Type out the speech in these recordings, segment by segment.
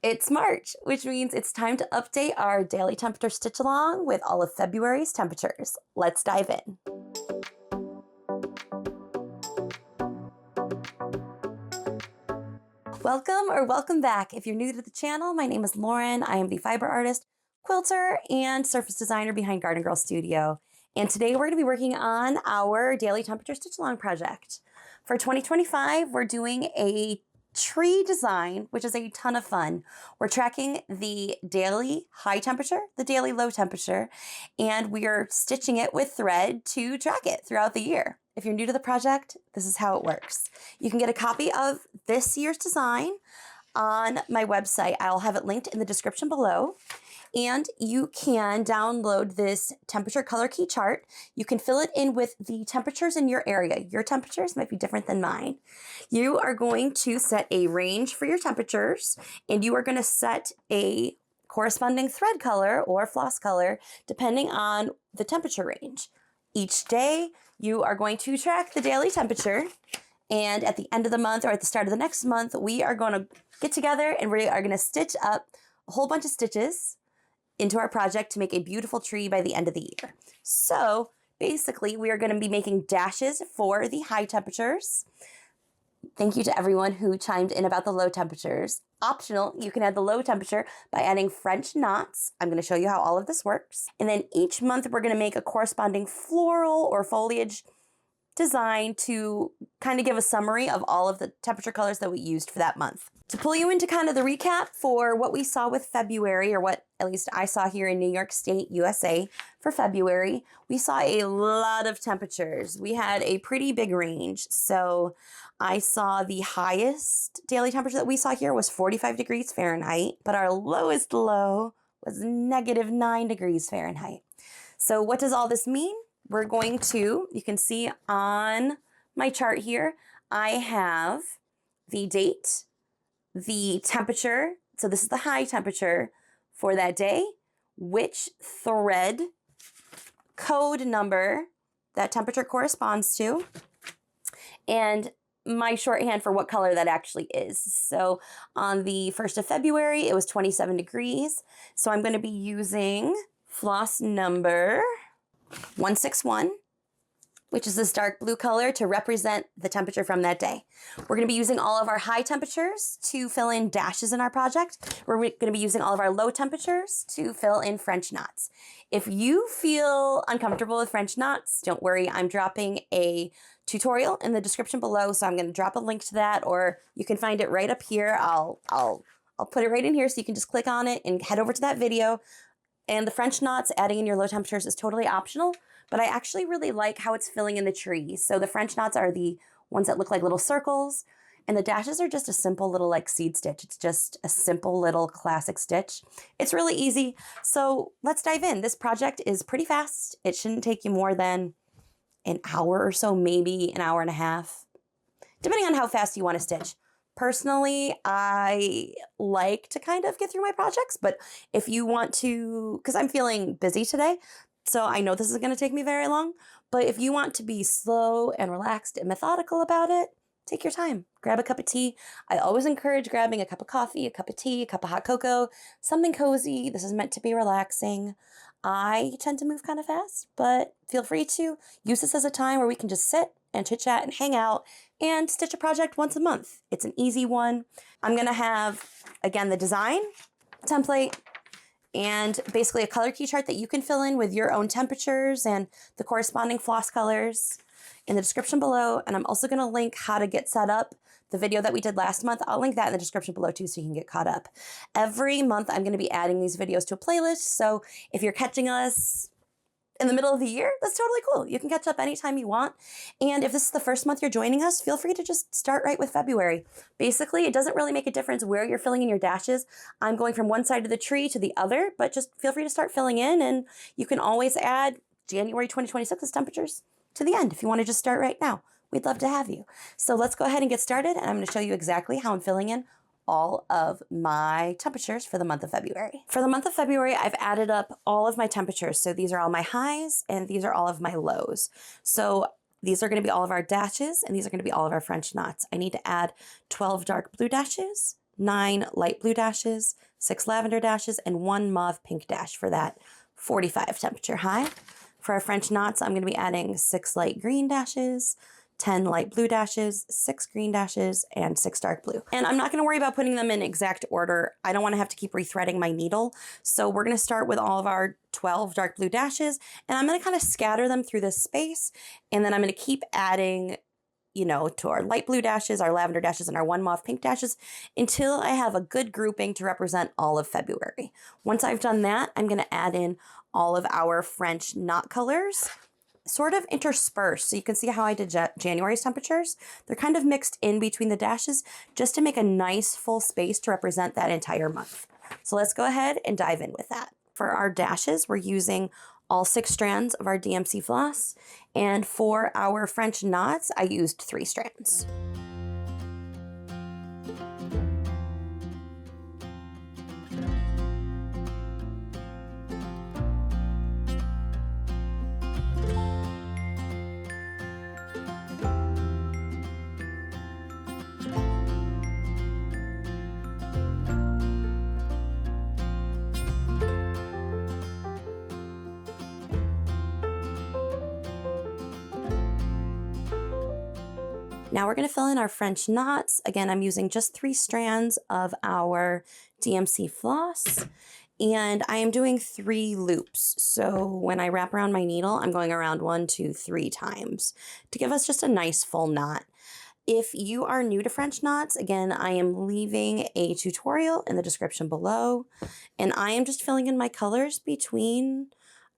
It's March, which means it's time to update our daily temperature stitch along with all of February's temperatures. Let's dive in. Welcome back. If you're new to the channel, my name is Lauren. I am the fiber artist, quilter, and surface designer behind Garden Girl Studio. And today we're going to be working on our daily temperature stitch along project. For 2025, we're doing a tree design, which is a ton of fun. We're tracking the daily high temperature, the daily low temperature, and we are stitching it with thread to track it throughout the year. If you're new to the project, this is how it works. You can get a copy of this year's design on my website. I'll have it linked in the description below. And you can download this temperature color key chart. You can fill it in with the temperatures in your area. Your temperatures might be different than mine. You are going to set a range for your temperatures, and you are going to set a corresponding thread color or floss color depending on the temperature range. Each day, you are going to track the daily temperature, and at the end of the month or at the start of the next month, we are going to get together and we are going to stitch up a whole bunch of stitches into our project to make a beautiful tree by the end of the year. So basically, we are going to be making dashes for the high temperatures. Thank you to everyone who chimed in about the low temperatures. Optional, you can add the low temperature by adding French knots. I'm going to show you how all of this works. And then each month, we're going to make a corresponding floral or foliage design to kind of give a summary of all of the temperature colors that we used for that month. To pull you into kind of the recap for what we saw with February, or what at least I saw here in New York State, USA for February, we saw a lot of temperatures. We had a pretty big range. So I saw the highest daily temperature that we saw here was 45 degrees Fahrenheit, but our lowest low was -9 degrees Fahrenheit. So what does all this mean? We're going to, you can see on my chart here, I have the date, the temperature, so this is the high temperature for that day, which thread code number that temperature corresponds to, and my shorthand for what color that actually is. So on the 1st of February, it was 27 degrees. So I'm going to be using floss number 161, which is this dark blue color to represent the temperature from that day. We're going to be using all of our high temperatures to fill in dashes in our project. We're going to be using all of our low temperatures to fill in French knots. If you feel uncomfortable with French knots, don't worry. I'm dropping a tutorial in the description below, so I'm going to drop a link to that, or you can find it right up here. I'll put it right in here so you can just click on it and head over to that video. And the French knots, adding in your low temperatures is totally optional, but I actually really like how it's filling in the tree. So the French knots are the ones that look like little circles, and the dashes are just a simple little like seed stitch. It's just a simple little classic stitch. It's really easy. So let's dive in. This project is pretty fast. It shouldn't take you more than an hour or so, maybe an hour and a half, depending on how fast you want to stitch. Personally, I like to kind of get through my projects, but if you want to, because I'm feeling busy today, so I know this is going to take me very long, but if you want to be slow and relaxed and methodical about it, take your time. Grab a cup of tea. I always encourage grabbing a cup of coffee, a cup of tea, a cup of hot cocoa, something cozy. This is meant to be relaxing. I tend to move kind of fast, but feel free to use this as a time where we can just sit and chit chat and hang out and stitch a project once a month. It's an easy one. I'm going to have, again, the design template and basically a color key chart that you can fill in with your own temperatures and the corresponding floss colors in the description below. And I'm also going to link how to get set up. The video that we did last month, I'll link that in the description below too so you can get caught up. Every month, I'm going to be adding these videos to a playlist. So if you're catching us in the middle of the year, that's totally cool. You can catch up anytime you want. And if this is the first month you're joining us, feel free to just start right with February. Basically, it doesn't really make a difference where you're filling in your dashes. I'm going from one side of the tree to the other, but just feel free to start filling in, and you can always add January 2026's temperatures to the end if you want to just start right now. We'd love to have you. So let's go ahead and get started, and I'm going to show you exactly how I'm filling in all of my temperatures for the month of February. For the month of February, I've added up all of my temperatures. So these are all my highs and these are all of my lows. So these are going to be all of our dashes and these are going to be all of our French knots. I need to add 12 dark blue dashes, 9 light blue dashes, 6 lavender dashes, and 1 mauve pink dash for that 45 temperature high. For our French knots, I'm going to be adding 6 light green dashes, 10 light blue dashes, 6 green dashes, and 6 dark blue. And I'm not going to worry about putting them in exact order. I don't want to have to keep rethreading my needle. So we're going to start with all of our 12 dark blue dashes, and I'm going to kind of scatter them through this space. And then I'm going to keep adding, you know, to our light blue dashes, our lavender dashes, and our 1 mauve pink dashes until I have a good grouping to represent all of February. Once I've done that, I'm going to add in all of our French knot colors, sort of interspersed. So you can see how I did January's temperatures. They're kind of mixed in between the dashes just to make a nice full space to represent that entire month. So let's go ahead and dive in with that. For our dashes, we're using all 6 strands of our DMC floss. And for our French knots, I used 3 strands. Now we're going to fill in our French knots. Again, I'm using just 3 strands of our DMC floss, and I am doing 3 loops. So when I wrap around my needle, I'm going around 1, 2, 3 times to give us just a nice full knot. If you are new to French knots, again, I am leaving a tutorial in the description below, and I am just filling in my colors between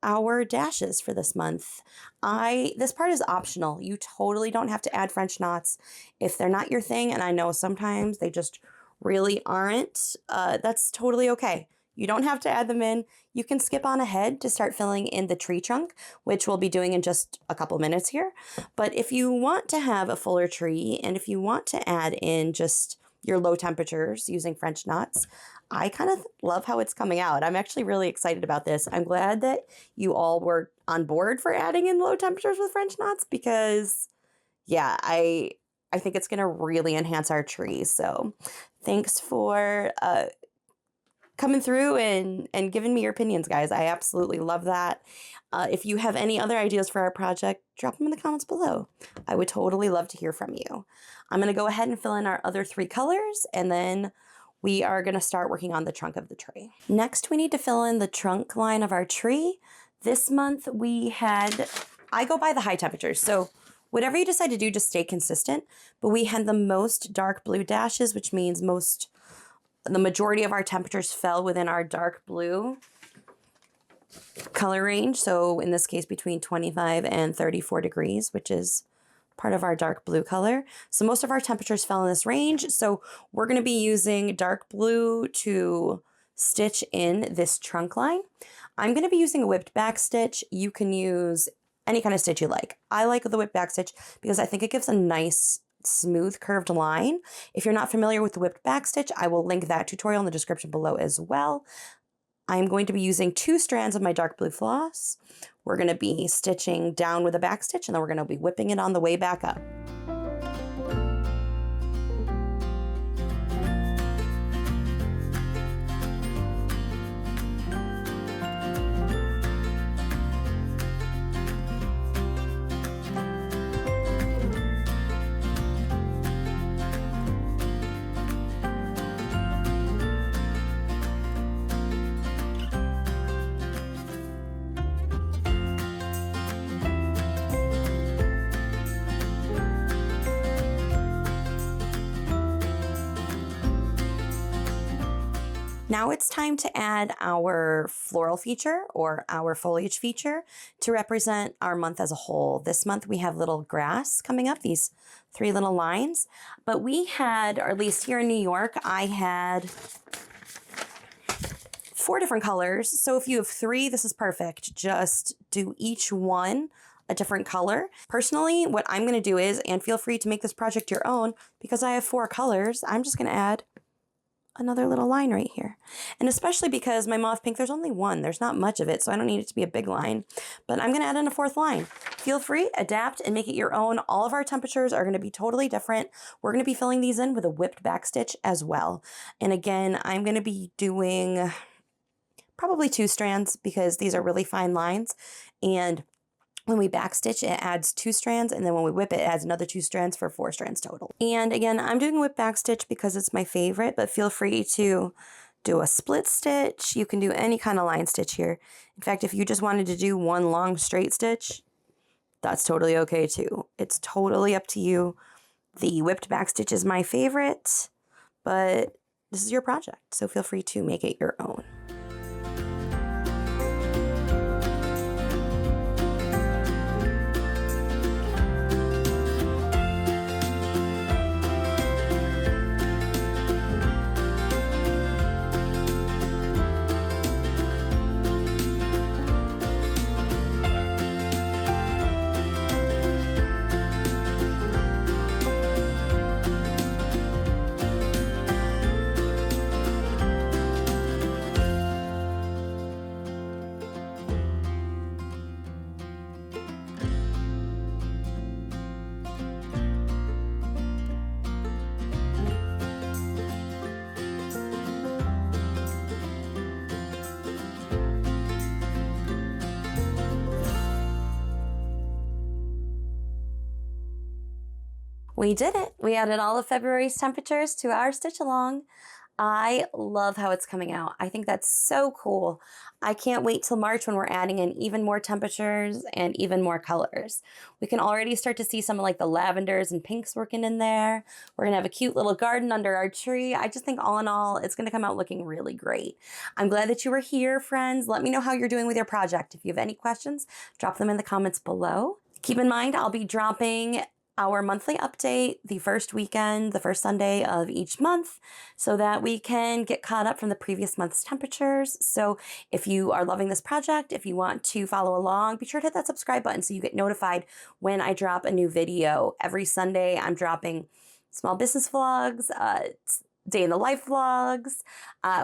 our dashes for this month. This part is optional. You totally don't have to add French knots if they're not your thing, and I know sometimes they just really aren't. That's totally okay. You don't have to add them in. You can skip on ahead to start filling in the tree trunk, which we'll be doing in just a couple minutes here. But if you want to have a fuller tree, and if you want to add in just your low temperatures using French knots, I kind of love how it's coming out. I'm actually really excited about this. I'm glad that you all were on board for adding in low temperatures with French knots because, yeah, I think it's going to really enhance our tree. So thanks for coming through and giving me your opinions, guys. I absolutely love that. If you have any other ideas for our project, drop them in the comments below. I would totally love to hear from you. I'm going to go ahead and fill in our other 3 colors, and then we are going to start working on the trunk of the tree. Next, we need to fill in the trunk line of our tree. This month I go by the high temperatures, so whatever you decide to do, just stay consistent. But we had the most dark blue dashes, which means the majority of our temperatures fell within our dark blue color range. So in this case, between 25 and 34 degrees, which is part of our dark blue color. So most of our temperatures fell in this range. So we're going to be using dark blue to stitch in this trunk line. I'm going to be using a whipped back stitch. You can use any kind of stitch you like. I like the whipped back stitch because I think it gives a nice smooth curved line. If you're not familiar with the whipped back stitch, I will link that tutorial in the description below as well. I'm going to be using 2 strands of my dark blue floss. We're going to be stitching down with a back stitch, and then we're going to be whipping it on the way back up. Now it's time to add our floral feature or our foliage feature to represent our month as a whole. This month we have little grass coming up, these 3 little lines, but we had, or at least here in New York, I had 4 different colors. So if you have 3, this is perfect. Just do each one a different color. Personally, what I'm going to do is, and feel free to make this project your own, because I have 4 colors, I'm just going to add another little line right here. And especially because my mauve pink, there's only one. There's not much of it, so I don't need it to be a big line. But I'm going to add in a fourth line. Feel free, adapt, and make it your own. All of our temperatures are going to be totally different. We're going to be filling these in with a whipped back stitch as well. And again, I'm going to be doing probably 2 strands because these are really fine lines. And when we backstitch, it adds 2 strands, and then when we whip it, it adds another 2 strands for 4 strands total. And again, I'm doing a whip backstitch because it's my favorite, but feel free to do a split stitch. You can do any kind of line stitch here. In fact, if you just wanted to do one long straight stitch, that's totally okay too. It's totally up to you. The whipped backstitch is my favorite, but this is your project, so feel free to make it your own. We did it. We added all of February's temperatures to our stitch along. I love how it's coming out. I think that's so cool. I can't wait till March when we're adding in even more temperatures and even more colors. We can already start to see some of like the lavenders and pinks working in there. We're gonna have a cute little garden under our tree. I just think all in all, it's gonna come out looking really great. I'm glad that you were here, friends. Let me know how you're doing with your project. If you have any questions, drop them in the comments below. Keep in mind, I'll be dropping our monthly update the first weekend, the first Sunday of each month, so that we can get caught up from the previous month's temperatures. So if you are loving this project, if you want to follow along, be sure to hit that subscribe button so you get notified when I drop a new video. Every Sunday, I'm dropping small business vlogs, day in the life vlogs.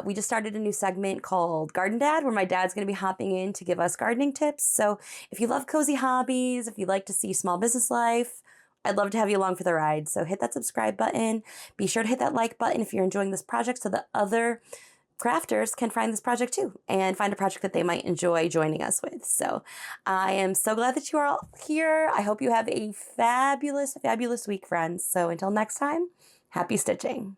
We just started a new segment called Garden Dad, where my dad's going to be hopping in to give us gardening tips. So if you love cozy hobbies, if you like to see small business life, I'd love to have you along for the ride. So hit that subscribe button. Be sure to hit that like button if you're enjoying this project so that other crafters can find this project too and find a project that they might enjoy joining us with. So I am so glad that you are all here. I hope you have a fabulous, fabulous week, friends. So until next time, happy stitching.